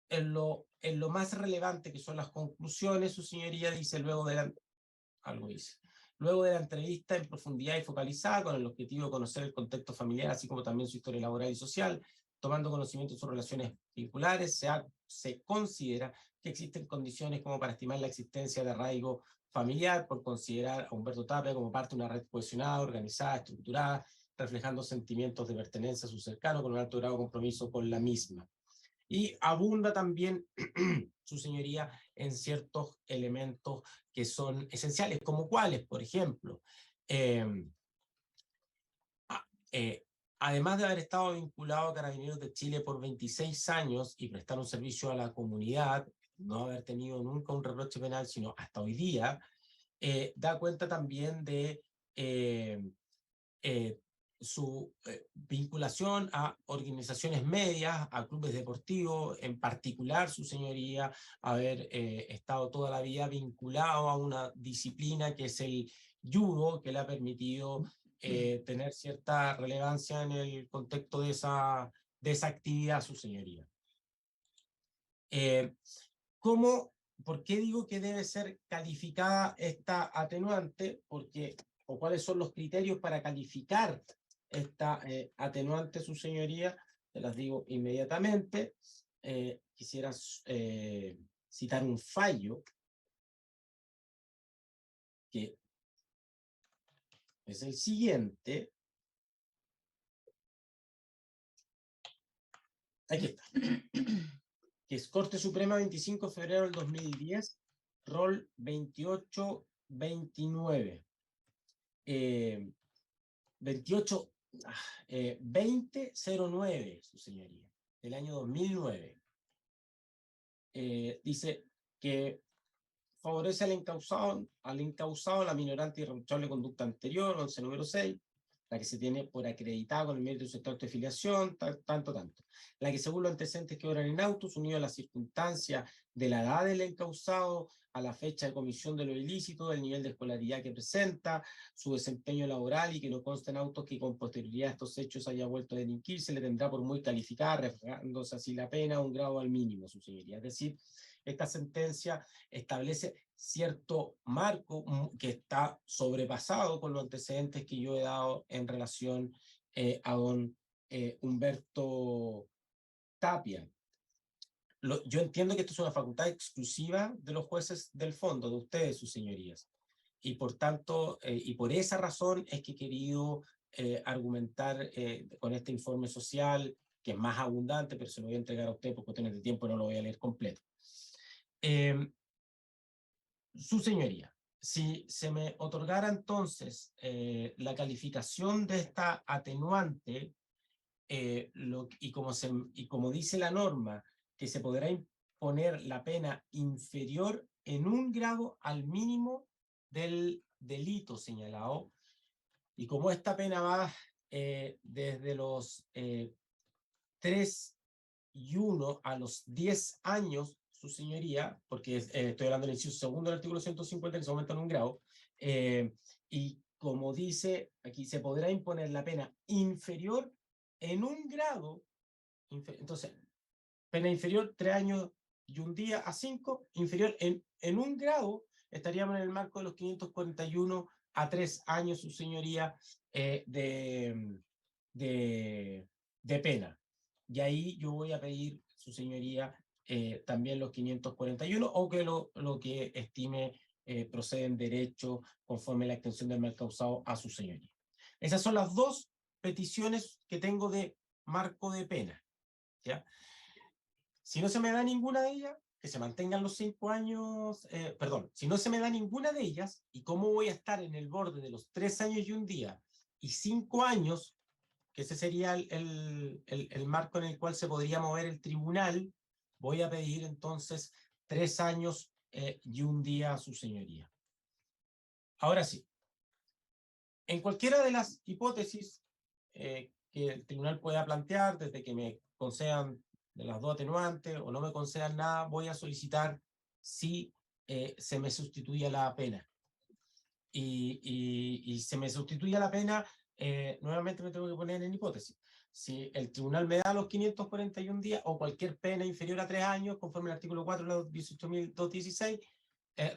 en lo más relevante, que son las conclusiones, su señoría dice, luego de la entrevista en profundidad y focalizada con el objetivo de conocer el contexto familiar, así como también su historia laboral y social, tomando conocimiento de sus relaciones vinculares, se considera que existen condiciones como para estimar la existencia de arraigo familiar, por considerar a Humberto Tapia como parte de una red cohesionada, organizada, estructurada, reflejando sentimientos de pertenencia a su cercano con un alto grado de compromiso con la misma. Y abunda también, su señoría, en ciertos elementos que son esenciales, como cuáles, por ejemplo, además de haber estado vinculado a Carabineros de Chile por 26 años y prestar un servicio a la comunidad, no haber tenido nunca un reproche penal, sino hasta hoy día, da cuenta también de su vinculación a organizaciones medias, a clubes deportivos, en particular su señoría haber estado toda la vida vinculado a una disciplina que es el judo, que le ha permitido tener cierta relevancia en el contexto de esa actividad, su señoría. ¿Por qué digo que debe ser calificada esta atenuante? O cuáles son los criterios para calificar esta atenuante, su señoría, te las digo inmediatamente. Quisiera citar un fallo que es el siguiente. Aquí está. Que es Corte Suprema 25 de febrero del 2010, rol 2829. 2009, su señoría, del año 2009. Dice que favorece al encausado la minorante y irreprochable conducta anterior, 11 número 6, la que se tiene por acreditada con el mérito de su estado de filiación, tanto. La que según los antecedentes que obran en autos, unido a las circunstancias de la edad del encausado, a la fecha de comisión de lo ilícito, el nivel de escolaridad que presenta, su desempeño laboral y que no consta en autos que con posterioridad a estos hechos haya vuelto a delinquir, se le tendrá por muy calificada, reflejándose así la pena un grado al mínimo, su señoría. Es decir, esta sentencia establece cierto marco que está sobrepasado con los antecedentes que yo he dado en relación a don Humberto Tapia. Yo entiendo que esto es una facultad exclusiva de los jueces del fondo, de ustedes, sus señorías. Y por tanto, y por esa razón es que he querido argumentar con este informe social, que es más abundante, pero se lo voy a entregar a usted por cuestiones de tiempo, no lo voy a leer completo. Su señoría, si se me otorgara entonces la calificación de esta atenuante, y como dice la norma, que se podrá imponer la pena inferior en un grado al mínimo del delito señalado, y como esta pena va desde los 3 y 1 a los 10 años, su señoría, porque estoy hablando del inciso segundo del artículo 150, que se aumenta en un grado, y como dice aquí, se podrá imponer la pena inferior en un grado, entonces, pena inferior 3 años y un día a 5, inferior en un grado, estaríamos en el marco de los 541 a 3 años, su señoría, de pena. Y ahí yo voy a pedir, su señoría, también los 541 o que lo que estime procede en derecho conforme a la extensión del mal causado a su señoría. Esas son las dos peticiones que tengo de marco de pena, ¿ya? Si no se me da ninguna de ellas, que se mantengan los 5 años, si no se me da ninguna de ellas, y cómo voy a estar en el borde de los 3 años y un día y 5 años, que ese sería el marco en el cual se podría mover el tribunal, voy a pedir entonces 3 años y un día a su señoría. Ahora sí, en cualquiera de las hipótesis que el tribunal pueda plantear, desde que me concedan de las dos atenuantes o no me concedan nada, voy a solicitar si se me sustituye la pena. Y se me sustituye la pena, nuevamente me tengo que poner en hipótesis. Si el tribunal me da los 541 días o cualquier pena inferior a 3 años, conforme al artículo 4 de la 18.216,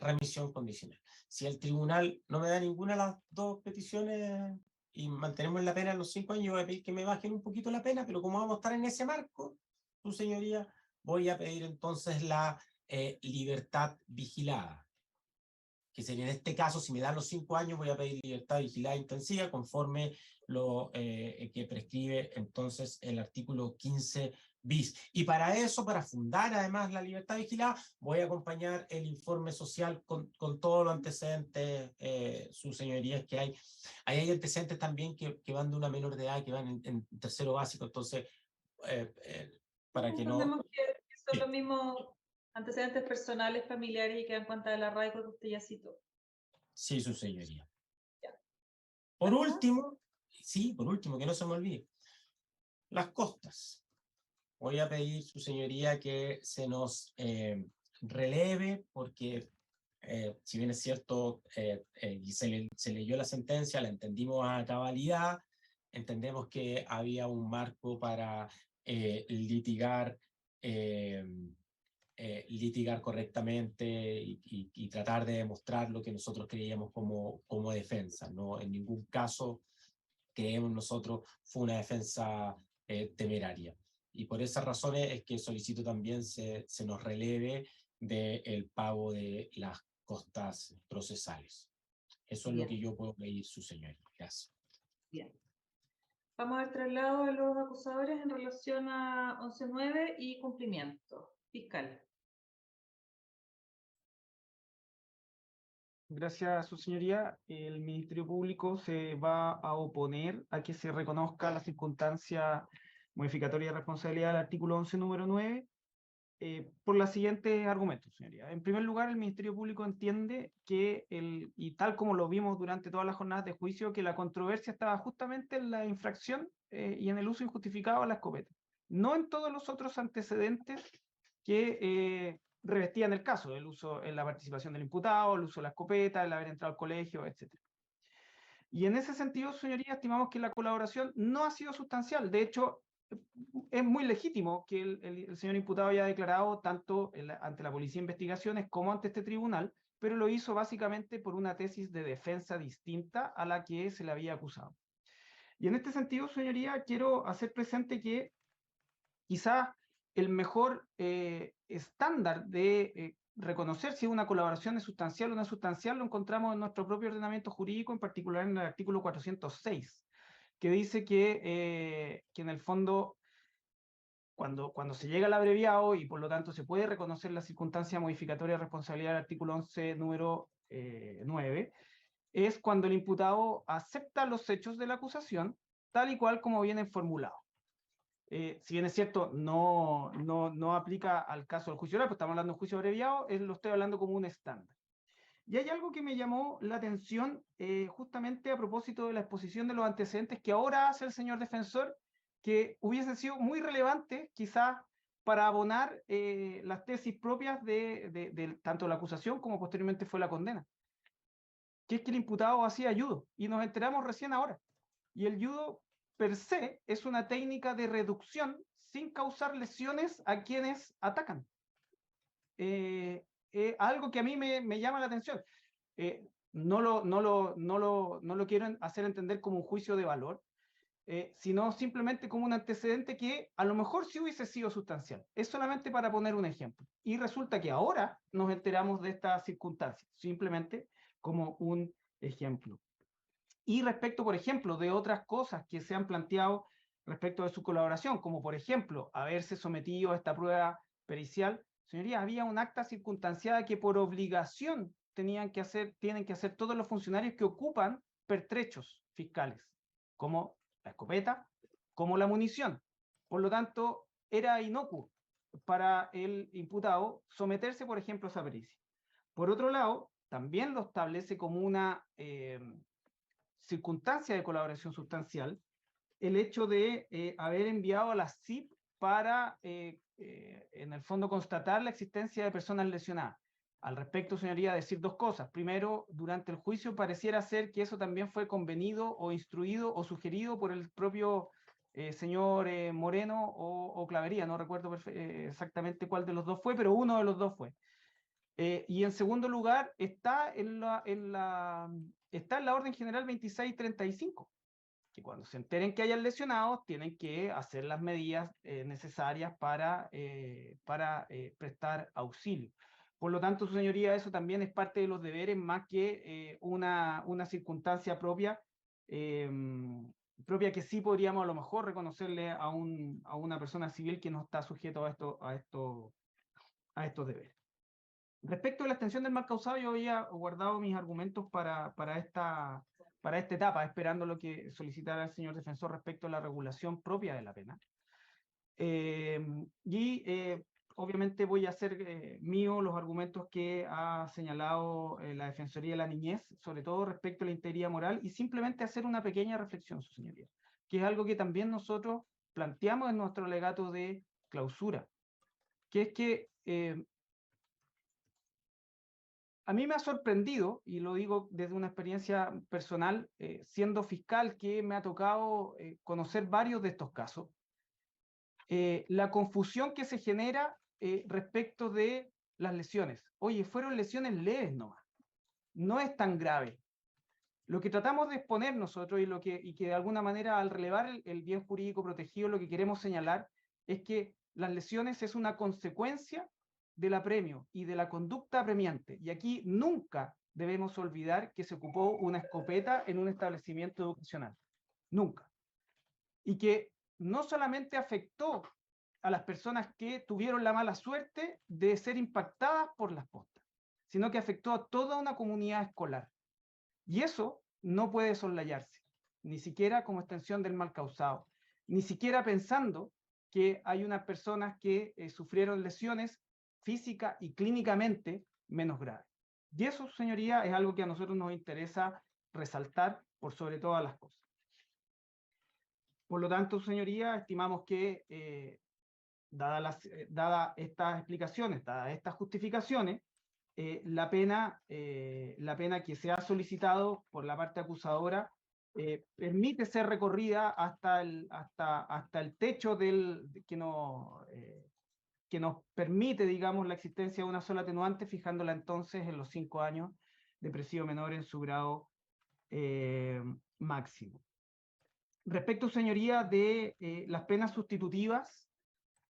remisión condicional. Si el tribunal no me da ninguna de las dos peticiones y mantenemos la pena en los 5 años, voy a pedir que me bajen un poquito la pena, pero como vamos a estar en ese marco, su señoría, voy a pedir entonces la libertad vigilada, que sería en este caso, si me dan los 5 años, voy a pedir libertad vigilada intensiva conforme lo que prescribe entonces el artículo 15 bis. Y para eso, para fundar además la libertad vigilada, voy a acompañar el informe social con todos los antecedentes, sus señorías, que hay. Ahí hay antecedentes también que van de una menor de edad, que van en tercero básico, entonces, para que no... Entendemos que son Sí. los mismos antecedentes personales, familiares y que dan cuenta del arraigo que usted ya citó. Sí, su señoría. Ya. Por ¿Algo más? último, sí, por último, que no se me olvide, las costas. Voy a pedir, su señoría, que se nos releve, porque si bien es cierto, y se leyó la sentencia, la entendimos a cabalidad, entendemos que había un marco para litigar, litigar correctamente y tratar de demostrar lo que nosotros creíamos como defensa. No, en ningún caso creemos nosotros fue una defensa temeraria. Y por esas razones es que solicito también se nos releve del pago de las costas procesales. Eso es lo Bien. que yo puedo pedir, su señoría. Gracias. Bien. Vamos al traslado de los acusadores en relación a 11.9 y cumplimiento fiscal. Gracias, su señoría. El Ministerio Público se va a oponer a que se reconozca la circunstancia modificatoria de responsabilidad del artículo 11, número 9, por los siguientes argumentos, señoría. En primer lugar, el Ministerio Público entiende que, y tal como lo vimos durante todas las jornadas de juicio, que la controversia estaba justamente en la infracción y en el uso injustificado de la escopeta, no en todos los otros antecedentes que revestían el caso, el uso en la participación del imputado, el uso de la escopeta, el haber entrado al colegio, etc. Y en ese sentido, señoría, estimamos que la colaboración no ha sido sustancial. De hecho, es muy legítimo que el señor imputado haya declarado tanto ante la Policía de Investigaciones como ante este tribunal, pero lo hizo básicamente por una tesis de defensa distinta a la que se le había acusado. Y en este sentido, señoría, quiero hacer presente que quizás el mejor estándar de reconocer si una colaboración es sustancial o no es sustancial lo encontramos en nuestro propio ordenamiento jurídico, en particular en el artículo 406, que dice que en el fondo, cuando se llega al abreviado y por lo tanto se puede reconocer la circunstancia modificatoria de responsabilidad del artículo 11, número 9, es cuando el imputado acepta los hechos de la acusación tal y cual como vienen formulados. Si bien es cierto, no aplica al caso del juicio oral, pues estamos hablando de un juicio abreviado, lo estoy hablando como un estándar. Y hay algo que me llamó la atención justamente a propósito de la exposición de los antecedentes que ahora hace el señor defensor, que hubiesen sido muy relevantes quizás para abonar las tesis propias de tanto la acusación como posteriormente fue la condena, que es que el imputado hacía judo, y nos enteramos recién ahora. Y el judo per se es una técnica de reducción sin causar lesiones a quienes atacan. Algo que a mí me llama la atención. No lo quiero hacer entender como un juicio de valor, sino simplemente como un antecedente que a lo mejor sí hubiese sido sustancial. Es solamente para poner un ejemplo. Y resulta que ahora nos enteramos de esta circunstancia, simplemente como un ejemplo. Y respecto, por ejemplo, de otras cosas que se han planteado respecto de su colaboración, como por ejemplo, haberse sometido a esta prueba pericial, señoría, había un acta circunstanciada que por obligación tienen que hacer todos los funcionarios que ocupan pertrechos fiscales, como la escopeta, como la munición. Por lo tanto, era inocuo para el imputado someterse, por ejemplo, a esa pericia. Por otro lado, también lo establece como una circunstancia de colaboración sustancial el hecho de haber enviado a la CIP para, en el fondo, constatar la existencia de personas lesionadas. Al respecto, señoría, decir dos cosas. Primero, durante el juicio pareciera ser que eso también fue convenido o instruido o sugerido por el propio señor Moreno o Clavería. No recuerdo exactamente cuál de los dos fue, pero uno de los dos fue. Y en segundo lugar, está en la Orden General 2635, que cuando se enteren que hayan lesionados, tienen que hacer las medidas necesarias para prestar auxilio. Por lo tanto, su señoría, eso también es parte de los deberes, más que una circunstancia propia propia que sí podríamos a lo mejor reconocerle a una persona civil que no está sujeto a estos deberes. Respecto a la extensión del mal causado, yo había guardado mis argumentos para esta etapa, esperando lo que solicitara el señor defensor respecto a la regulación propia de la pena. Obviamente voy a hacer mío los argumentos que ha señalado la Defensoría de la Niñez, sobre todo respecto a la integridad moral, y simplemente hacer una pequeña reflexión, su señoría, que es algo que también nosotros planteamos en nuestro alegato de clausura, que es que a mí me ha sorprendido, y lo digo desde una experiencia personal, siendo fiscal, que me ha tocado conocer varios de estos casos, la confusión que se genera respecto de las lesiones. Oye, fueron lesiones leves nomás, no es tan grave. Lo que tratamos de exponer nosotros y que de alguna manera al relevar el bien jurídico protegido lo que queremos señalar es que las lesiones es una consecuencia del apremio y de la conducta apremiante. Y aquí nunca debemos olvidar que se ocupó una escopeta en un establecimiento educacional. Nunca. Y que no solamente afectó a las personas que tuvieron la mala suerte de ser impactadas por las postas, sino que afectó a toda una comunidad escolar. Y eso no puede soslayarse, ni siquiera como extensión del mal causado, ni siquiera pensando que hay unas personas que sufrieron lesiones física y clínicamente menos graves. Y eso, señoría, es algo que a nosotros nos interesa resaltar por sobre todas las cosas. Por lo tanto, señoría, estimamos que, dadas estas explicaciones, dadas estas justificaciones, la pena que se ha solicitado por la parte acusadora permite ser recorrida hasta el techo que nos permite, digamos, la existencia de una sola atenuante, fijándola entonces en los 5 años de presidio menor en su grado máximo. Respecto, señoría, de las penas sustitutivas,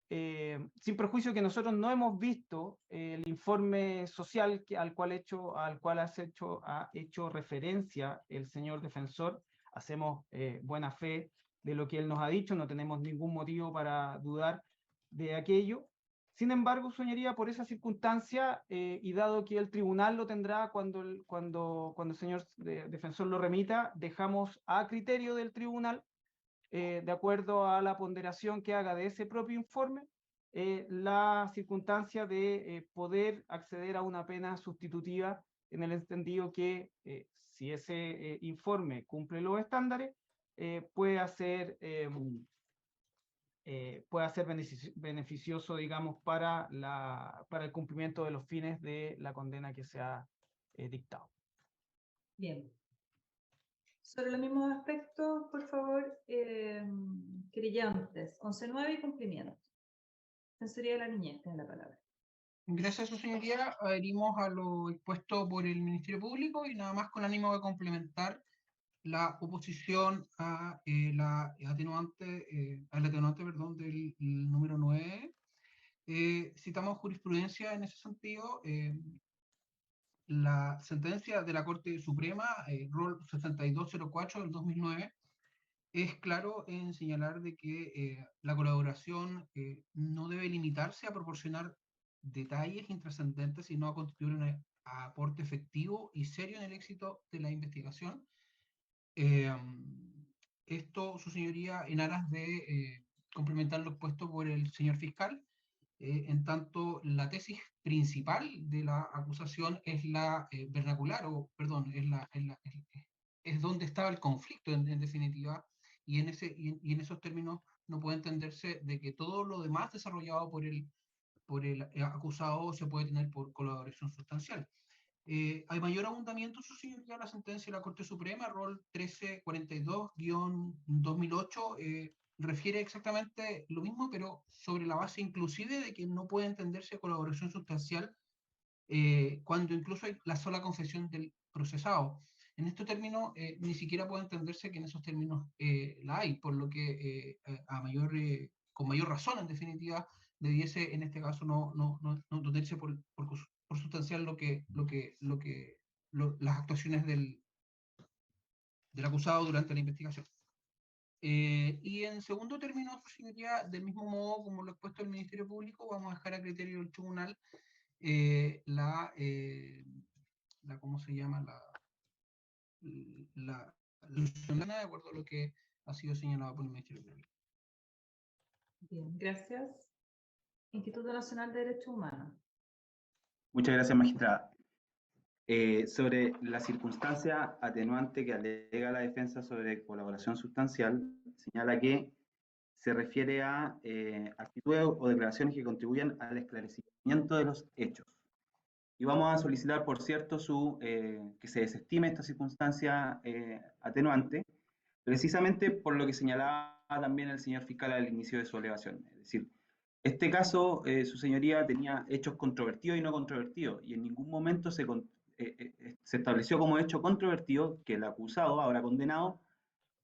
sin perjuicio que nosotros no hemos visto el informe social al cual ha hecho referencia el señor defensor, hacemos buena fe de lo que él nos ha dicho, no tenemos ningún motivo para dudar de aquello. Sin embargo, señoría, por esa circunstancia, y dado que el tribunal lo tendrá cuando el señor defensor lo remita, dejamos a criterio del tribunal, de acuerdo a la ponderación que haga de ese propio informe, la circunstancia de poder acceder a una pena sustitutiva en el entendido que si ese informe cumple los estándares, puede ser beneficioso, digamos, para el cumplimiento de los fines de la condena que se ha dictado. Bien. Sobre los mismos aspectos, por favor, querellantes, 11.9 y cumplimiento. Defensoría de la Niñez, tiene la palabra. Gracias, su señoría. Adherimos a lo expuesto por el Ministerio Público y nada más con ánimo de complementar la oposición a la atenuante, perdón, del número 9. Citamos jurisprudencia en ese sentido. La sentencia de la Corte Suprema, ROL 7204 del 2009, es claro en señalar de que la colaboración no debe limitarse a proporcionar detalles intrascendentes, sino a constituir un aporte efectivo y serio en el éxito de la investigación. Esto, su señoría, en aras de complementar lo expuesto por el señor fiscal, en tanto la tesis principal de la acusación es la vernacular, es donde estaba el conflicto en definitiva, y en esos términos no puede entenderse de que todo lo demás desarrollado por el acusado se puede tener por colaboración sustancial. Hay mayor abundamiento, su señoría, la sentencia de la Corte Suprema, ROL 1342-2008, refiere exactamente lo mismo, pero sobre la base inclusive de que no puede entenderse colaboración sustancial cuando incluso hay la sola confesión del procesado. En este término, ni siquiera puede entenderse que en esos términos la hay, por lo que con mayor razón, en definitiva, debiese en este caso no tenerse por sustancial las actuaciones del acusado durante la investigación. Y en segundo término, su señoría, del mismo modo como lo ha expuesto el Ministerio Público, vamos a dejar a criterio del tribunal ¿cómo se llama? La de acuerdo a lo que ha sido señalado por el Ministerio Público. Bien, gracias. Instituto Nacional de Derechos Humanos. Muchas gracias, magistrada. Sobre la circunstancia atenuante que alega la defensa sobre colaboración sustancial, señala que se refiere a actitudes o declaraciones que contribuyan al esclarecimiento de los hechos. Y vamos a solicitar, por cierto, que se desestime esta circunstancia atenuante, precisamente por lo que señalaba también el señor fiscal al inicio de su alegación. Es decir, este caso, su señoría tenía hechos controvertidos y no controvertidos, y en ningún momento se estableció como hecho controvertido que el acusado, ahora condenado,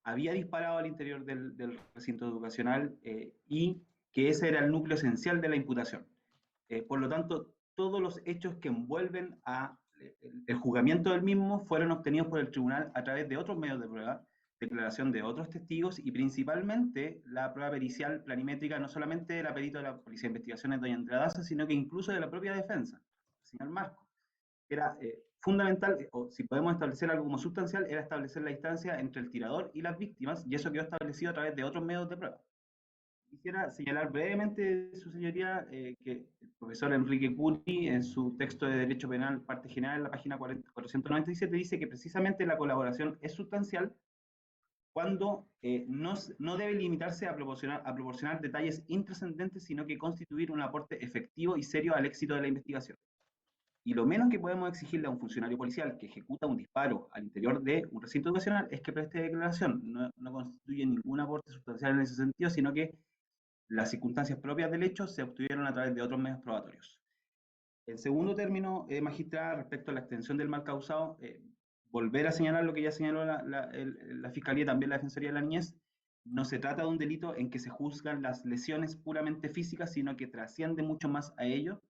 había disparado al interior del recinto educacional y que ese era el núcleo esencial de la imputación. Por lo tanto, todos los hechos que envuelven el juzgamiento del mismo fueron obtenidos por el tribunal a través de otros medios de prueba, declaración de otros testigos y principalmente la prueba pericial planimétrica, no solamente de la perito de la Policía de Investigaciones, doña Andrea Daza, sino que incluso de la propia defensa, el señor Marco. Era fundamental, o si podemos establecer algo como sustancial, era establecer la distancia entre el tirador y las víctimas, y eso quedó establecido a través de otros medios de prueba. Quisiera señalar brevemente, su señoría, que el profesor Enrique Curi, en su texto de Derecho Penal, parte general, en la página 497, dice que precisamente la colaboración es sustancial cuando no debe limitarse a proporcionar detalles intrascendentes, sino que constituir un aporte efectivo y serio al éxito de la investigación. Y lo menos que podemos exigirle a un funcionario policial que ejecuta un disparo al interior de un recinto educacional es que preste declaración. No constituye ningún aporte sustancial en ese sentido, sino que las circunstancias propias del hecho se obtuvieron a través de otros medios probatorios. En segundo término, magistrada, respecto a la extensión del mal causado, volver a señalar lo que ya señaló la Fiscalía y también la Defensoría de la Niñez. No se trata de un delito en que se juzgan las lesiones puramente físicas, sino que trasciende mucho más a ello.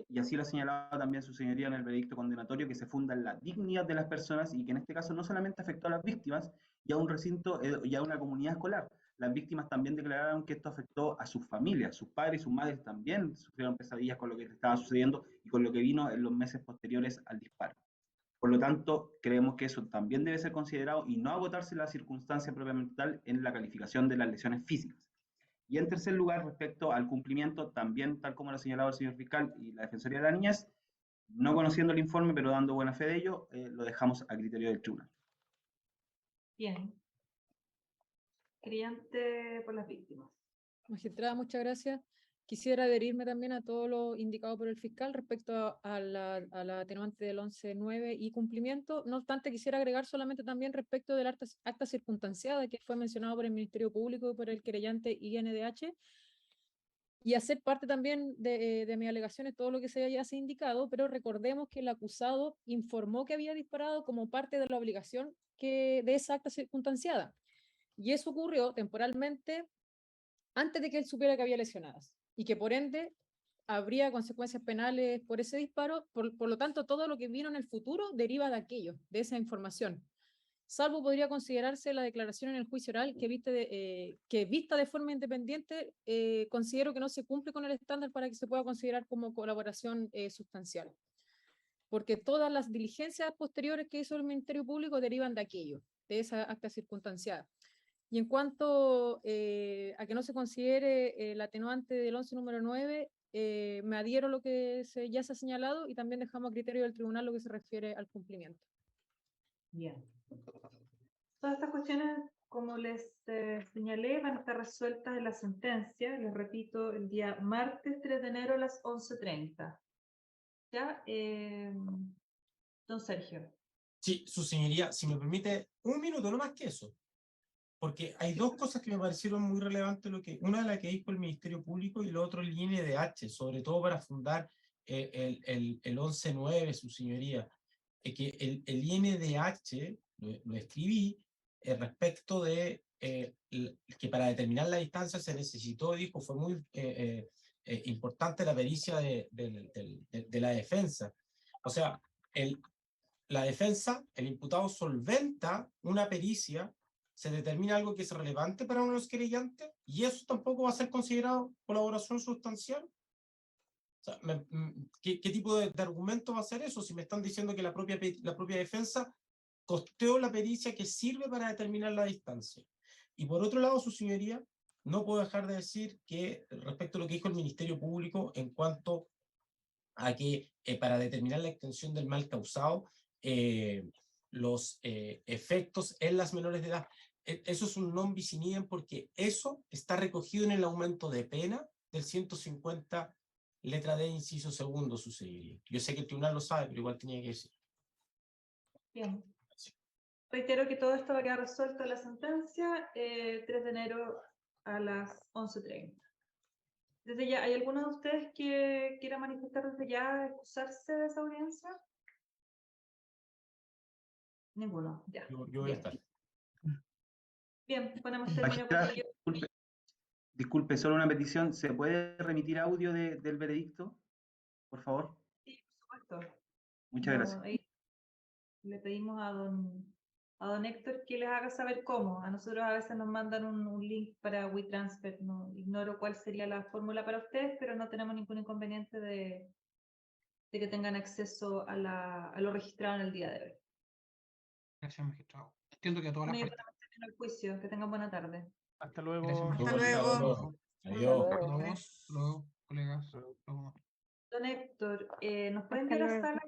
Y así lo ha señalado también su señoría en el veredicto condenatorio, que se funda en la dignidad de las personas y que en este caso no solamente afectó a las víctimas y a un recinto y a una comunidad escolar. Las víctimas también declararon que esto afectó a sus familias, sus padres y sus madres también sufrieron pesadillas con lo que estaba sucediendo y con lo que vino en los meses posteriores al disparo. Por lo tanto, creemos que eso también debe ser considerado y no agotarse la circunstancia propiamente tal en la calificación de las lesiones físicas. Y en tercer lugar, respecto al cumplimiento, también tal como lo ha señalado el señor fiscal y la Defensoría de la Niñez, no conociendo el informe, pero dando buena fe de ello, lo dejamos a criterio del tribunal. Bien. Creyente por las víctimas. Magistrada, muchas gracias. Quisiera adherirme también a todo lo indicado por el fiscal respecto a la atenuante del 11.9 y cumplimiento. No obstante, quisiera agregar solamente también respecto del acta circunstanciada que fue mencionado por el Ministerio Público y por el querellante INDH, y hacer parte también de mis alegaciones todo lo que se haya indicado, pero recordemos que el acusado informó que había disparado como parte de la obligación de esa acta circunstanciada. Y eso ocurrió temporalmente antes de que él supiera que había lesionadas y que por ende habría consecuencias penales por ese disparo. Por lo tanto, todo lo que vino en el futuro deriva de aquello, de esa información. Salvo podría considerarse la declaración en el juicio oral que vista de forma independiente, considero que no se cumple con el estándar para que se pueda considerar como colaboración sustancial. Porque todas las diligencias posteriores que hizo el Ministerio Público derivan de aquello, de esa acta circunstanciada. Y en cuanto a que no se considere el atenuante del 11 número 9, me adhiero a lo que ya se ha señalado y también dejamos a criterio del tribunal lo que se refiere al cumplimiento. Bien. Todas estas cuestiones, como les señalé, van a estar resueltas en la sentencia, les repito, el día martes 3 de enero a las 11:30. ¿Ya? Don Sergio. Sí, su señoría, si me permite, un minuto, no más que eso. Porque hay dos cosas que me parecieron muy relevantes, una de las que dijo el Ministerio Público y lo otro el INDH, sobre todo para fundar el 11.9, su señoría. Que el INDH, lo escribí, respecto de que para determinar la distancia se necesitó, dijo, fue muy importante la pericia de la defensa. O sea, la defensa, el imputado solventa una pericia se determina algo que es relevante para uno de los querellantes y eso tampoco va a ser considerado colaboración sustancial. O sea, ¿qué tipo de argumento va a ser eso? Si me están diciendo que la propia defensa costeó la pericia que sirve para determinar la distancia. Y por otro lado, su señoría, no puedo dejar de decir que respecto a lo que dijo el Ministerio Público en cuanto a que para determinar la extensión del mal causado, los efectos en las menores de edad, eso es un non bis in idem porque eso está recogido en el aumento de pena del 150 letra D, inciso segundo, su señoría. Yo sé que el tribunal lo sabe, pero igual tenía que decir. Bien. Reitero que todo esto va a quedar resuelto en la sentencia 3 de enero a las 11:30. Desde ya, ¿hay alguno de ustedes que quiera manifestar desde ya excusarse de esa audiencia? Ninguno, ya. Yo voy a Bien. estar. Bien, ponemos término con Magistrada, ello. disculpe, solo una petición. ¿Se puede remitir audio del veredicto? Por favor. Sí, por supuesto. Muchas gracias. Ahí le pedimos a don Héctor que les haga saber cómo. A nosotros a veces nos mandan un link para WeTransfer. No, ignoro cuál sería la fórmula para ustedes, pero no tenemos ningún inconveniente de que tengan acceso a lo registrado en el día de hoy. Gracias, magistrado. Entiendo que a todas Con las ello partes. ponemos término al juicio. Que tengan buena tarde. Hasta Gracias, luego. magistrado. luego. Adiós. Hasta Adiós, luego, colegas. Luego. Don Héctor, ¿nos pueden Hasta enviar a luego. sala